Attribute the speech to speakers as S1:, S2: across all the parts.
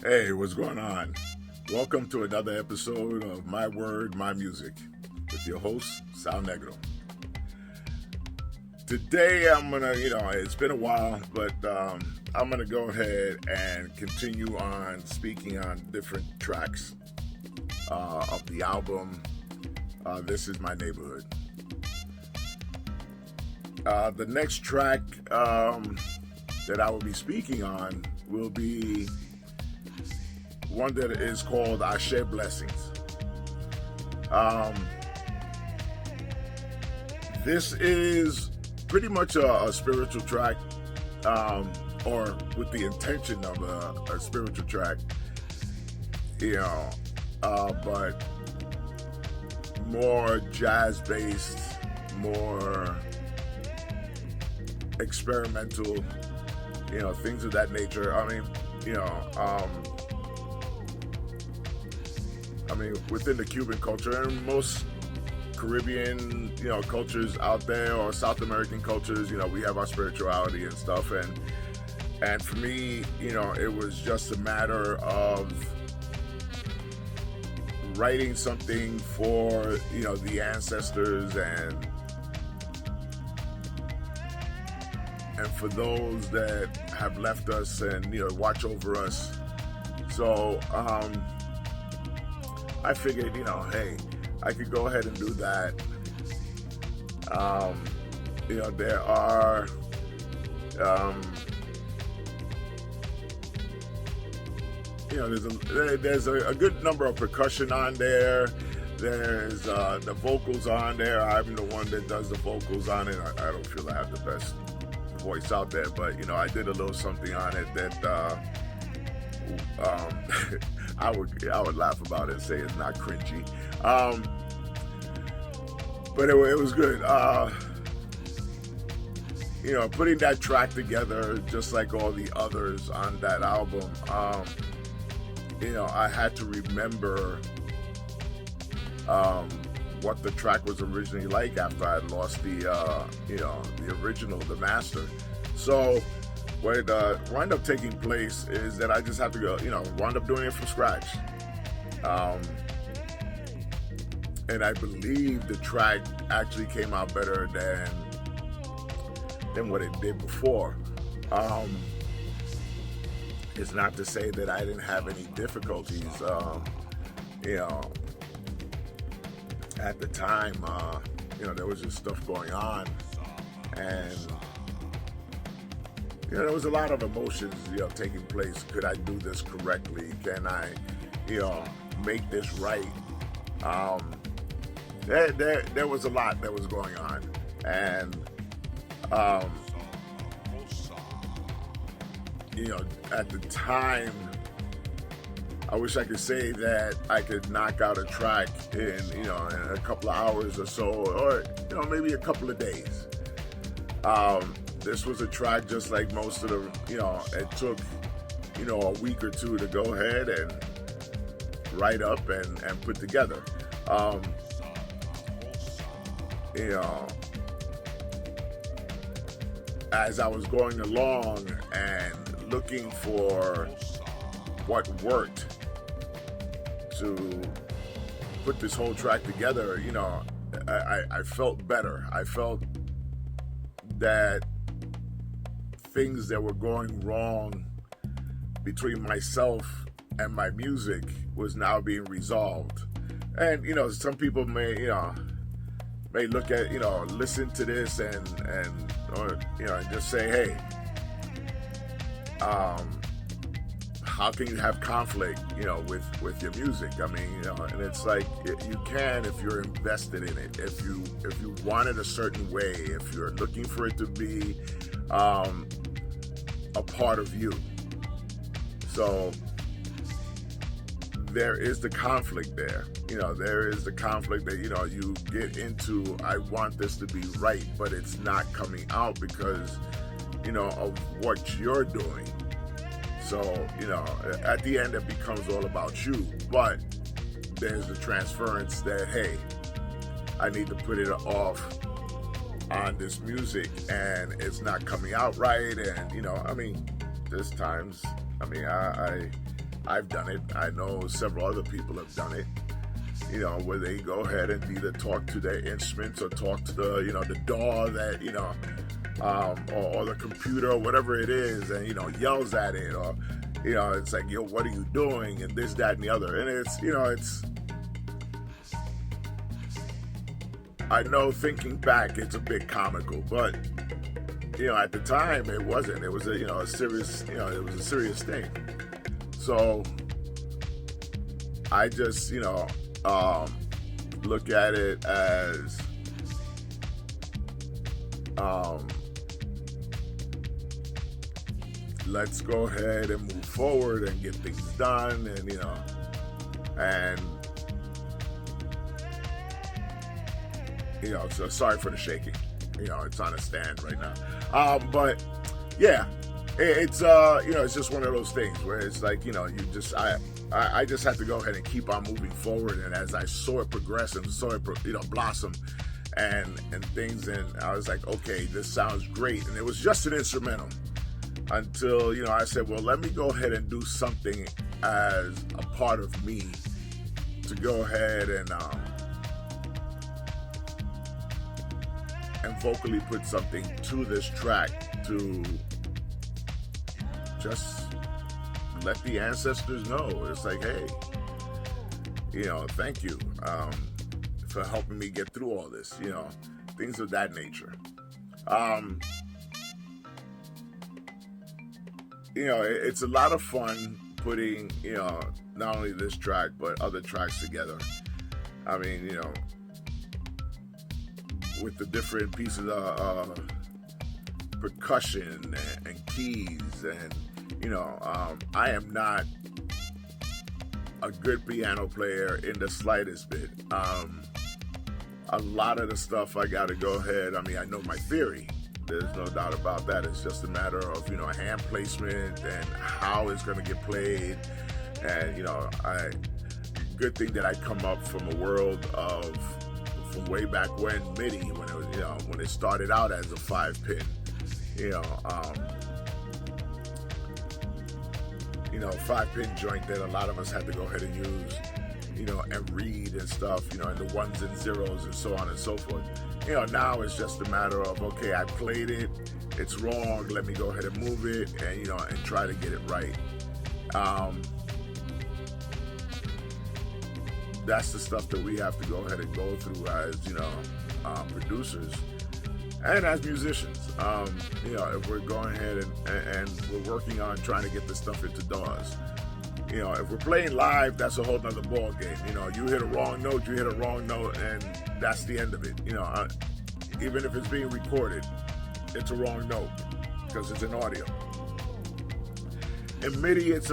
S1: Hey, what's going on? Welcome to another episode of My Word, My Music with your host, Sal Negro. Today I'm gonna, it's been a while, but I'm gonna go ahead and continue on speaking on different tracks of the album, This Is My Neighborhood. The next track that I will be speaking on will be one that is called Ashe Blessings. This is pretty much a spiritual track, or with the intention of a spiritual track, but more jazz-based, more experimental, things of that nature. Within the Cuban culture and most Caribbean, cultures out there, or South American cultures, we have our spirituality and stuff. And for me, it was just a matter of writing something for, the ancestors and for those that have left us and, watch over us. So, I figured, hey, I could go ahead and do that. There are, there's a good number of percussion on there. There's the vocals on there. I'm the one that does the vocals on it. I don't feel I have the best voice out there, but I did a little something on it that I would laugh about it and say it's not cringy, but it was good. Putting that track together, just like all the others on that album, I had to remember what the track was originally like after I had lost the original, the master. So what wound up taking place is that I just have to go, wound up doing it from scratch. And I believe the track actually came out better than what it did before. It's not to say that I didn't have any difficulties, at the time, there was just stuff going on, and there was a lot of emotions, taking place. Could I do this correctly? Can I, make this right? There was a lot that was going on, and at the time, I wish I could say that I could knock out a track in a couple of hours or so, or maybe a couple of days. This was a track just like most of the, it took, a week or two to go ahead and write up and put together. As I was going along and looking for what worked to put this whole track together, I felt better. I felt that things that were going wrong between myself and my music was now being resolved. And some people may look at, listen to this and just say, hey, how can you have conflict, with your music? And it's like, you can if you're invested in it. If you want it a certain way, if you're looking for it to be a part of you. So there is the conflict there. There is the conflict that, you get into, I want this to be right, but it's not coming out because, of what you're doing. So, at the end, it becomes all about you. But there's the transference that, hey, I need to put it off on this music and it's not coming out right. And, there's times, I I've done it. I know several other people have done it. Where they go ahead and either talk to their instruments or talk to the, the DAW that, or the computer or whatever it is, and, yells at it, or, it's like, yo, what are you doing? And this, that, and the other. And it's, I know thinking back, it's a bit comical, but, at the time it wasn't. It was a serious, it was a serious thing. So I just, look at it as let's go ahead and move forward and get things done, and so sorry for the shaking. It's on a stand right now. But yeah, it's it's just one of those things where it's like, I just have to go ahead and keep on moving forward. And as I saw it progress and saw it, blossom and things, and I was like, okay, this sounds great. And it was just an instrumental until, I said, well, let me go ahead and do something as a part of me to go ahead and vocally put something to this track to just let the ancestors know. It's like, hey, thank you for helping me get through all this, things of that nature. It's a lot of fun putting, not only this track, but other tracks together. I mean, with the different pieces of percussion and keys, and I am not a good piano player in the slightest bit. A lot of the stuff I got to go ahead. I mean, I know my theory. There's no doubt about that. It's just a matter of hand placement and how it's going to get played. And good thing that I come up from a world of, from way back when, MIDI, when it was, when it started out as a 5-pin, 5-pin joint that a lot of us had to go ahead and use, and read and stuff, and the ones and zeros and so on and so forth. Now it's just a matter of, okay, I played it, it's wrong, let me go ahead and move it, and, and try to get it right. That's the stuff that we have to go ahead and go through as, producers and as musicians. If we're going ahead and we're working on trying to get this stuff into DAWs. If we're playing live, that's a whole nother ball game. You hit a wrong note, and that's the end of it. Even if it's being recorded, it's a wrong note because it's an audio. In MIDI, it's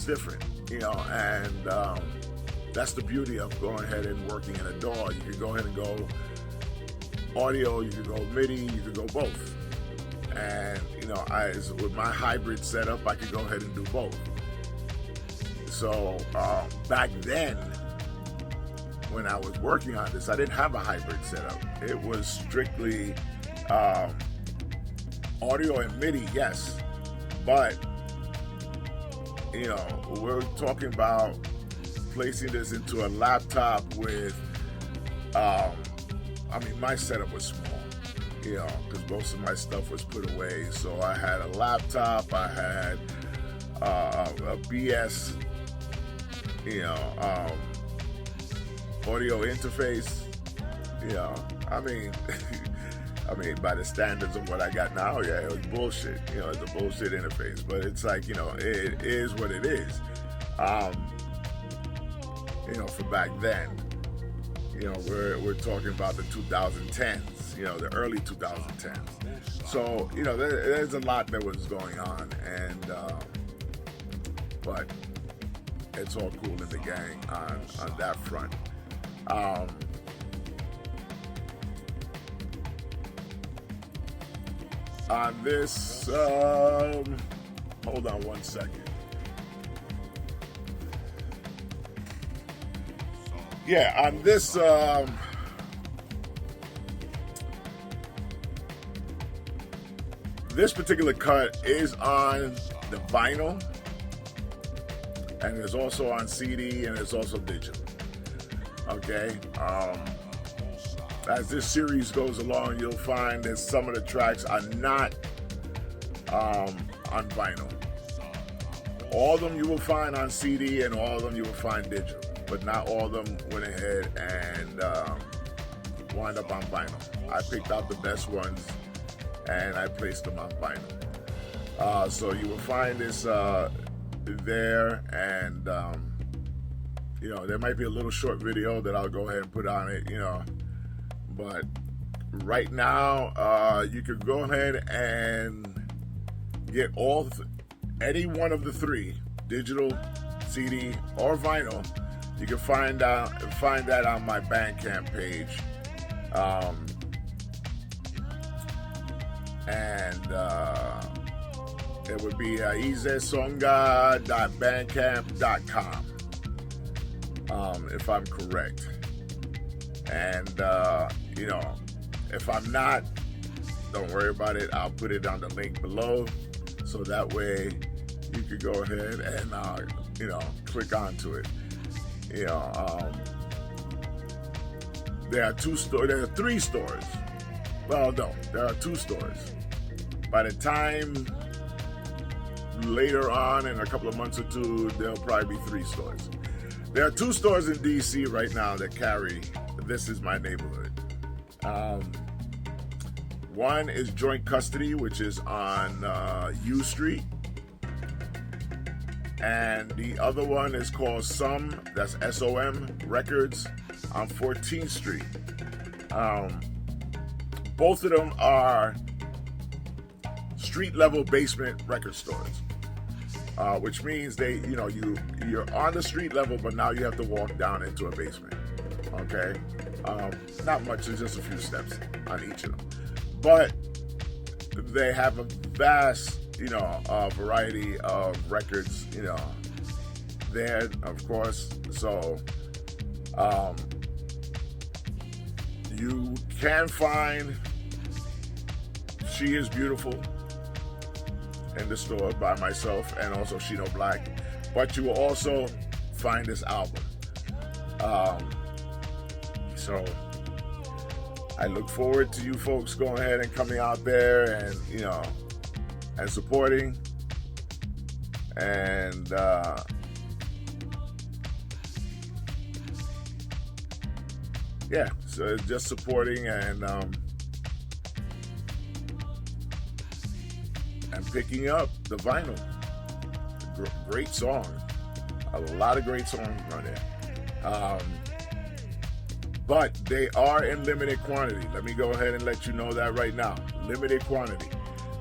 S1: different. And that's the beauty of going ahead and working in a DAW. You can go ahead and go audio, you can go MIDI, you can go both. And with my hybrid setup, I could go ahead and do both. So back then, when I was working on this, I didn't have a hybrid setup. It was strictly audio and MIDI, yes, but we're talking about placing this into a laptop with, my setup was small, because most of my stuff was put away. So I had a laptop, I had a BS, audio interface, by the standards of what I got now, yeah, it was bullshit. It's a bullshit interface, but it's like, it is what it is. For back then, we're talking about the 2010s, the early 2010s. So, there's a lot that was going on, and but it's all cool in the gang on that front. On this, hold on one second. Yeah, on this, this particular cut is on the vinyl. and it's also on CD, and it's also digital. Okay. As this series goes along, you'll find that some of the tracks are not on vinyl. All of them you will find on CD, and all of them you will find digital, but not all of them went ahead and wind up on vinyl. I picked out the best ones and I placed them on vinyl. So you will find this there, and there might be a little short video that I'll go ahead and put on it, but right now you can go ahead and get any one of the three, digital, CD, or vinyl. You can find that on my Bandcamp page, and it would be aizesongaa.bandcamp.com, if I'm correct. And if I'm not, don't worry about it. I'll put it on the link below, so that way you could go ahead and click onto it. There are three stores. Well, no, there are two stores. By the time later on, in a couple of months or two, there'll probably be three stores. There are two stores in DC right now that carry This Is My Neighborhood. One is Joint Custody, which is on U Street. And the other one is called that's SOM Records, on 14th Street. Both of them are street level basement record stores, which means you're on the street level, but now you have to walk down into a basement. Okay, not much, it's just a few steps on each of them, but they have a vast variety of records there, of course. So you can find She Is Beautiful in the store by myself, and also Shino Black, but you will also find this album. So I look forward to you folks going ahead and coming out there and and supporting, and so just supporting and picking up the vinyl. Great song, a lot of great songs on there, but they are in limited quantity. Let me go ahead and let you know that right now, limited quantity.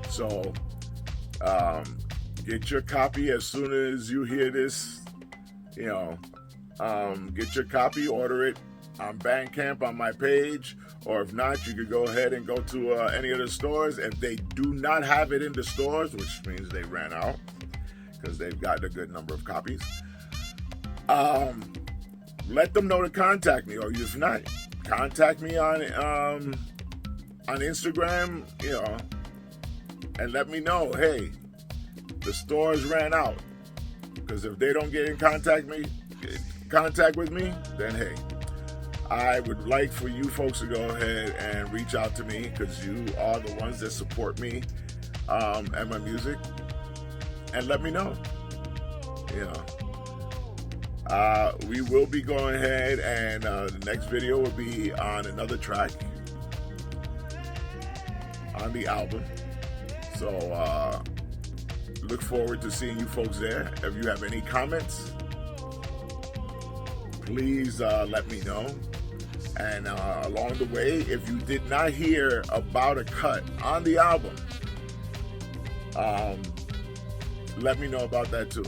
S1: So get your copy as soon as you hear this. Get your copy, order it on Bandcamp on my page, or if not, you could go ahead and go to any of the stores. If they do not have it in the stores, which means they ran out because they've gotten a good number of copies, let them know to contact me, or if not, contact me on Instagram, and let me know, hey, the stores ran out. Because if they don't get in contact with me, then hey, I would like for you folks to go ahead and reach out to me, because you are the ones that support me and my music, and let me know. We will be going ahead, and the next video will be on another track on the album. So look forward to seeing you folks there. If you have any comments, please let me know. And along the way, if you did not hear about a cut on the album, let me know about that too.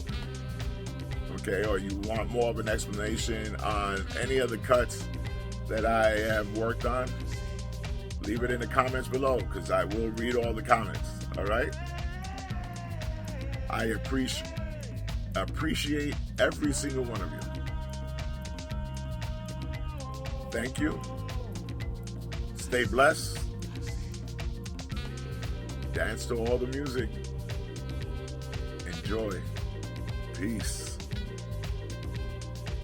S1: Okay, or you want more of an explanation on any of the cuts that I have worked on, leave it in the comments below, because I will read all the comments. All right? I appreciate every single one of you. Thank you. Stay blessed. Dance to all the music. Enjoy. Peace.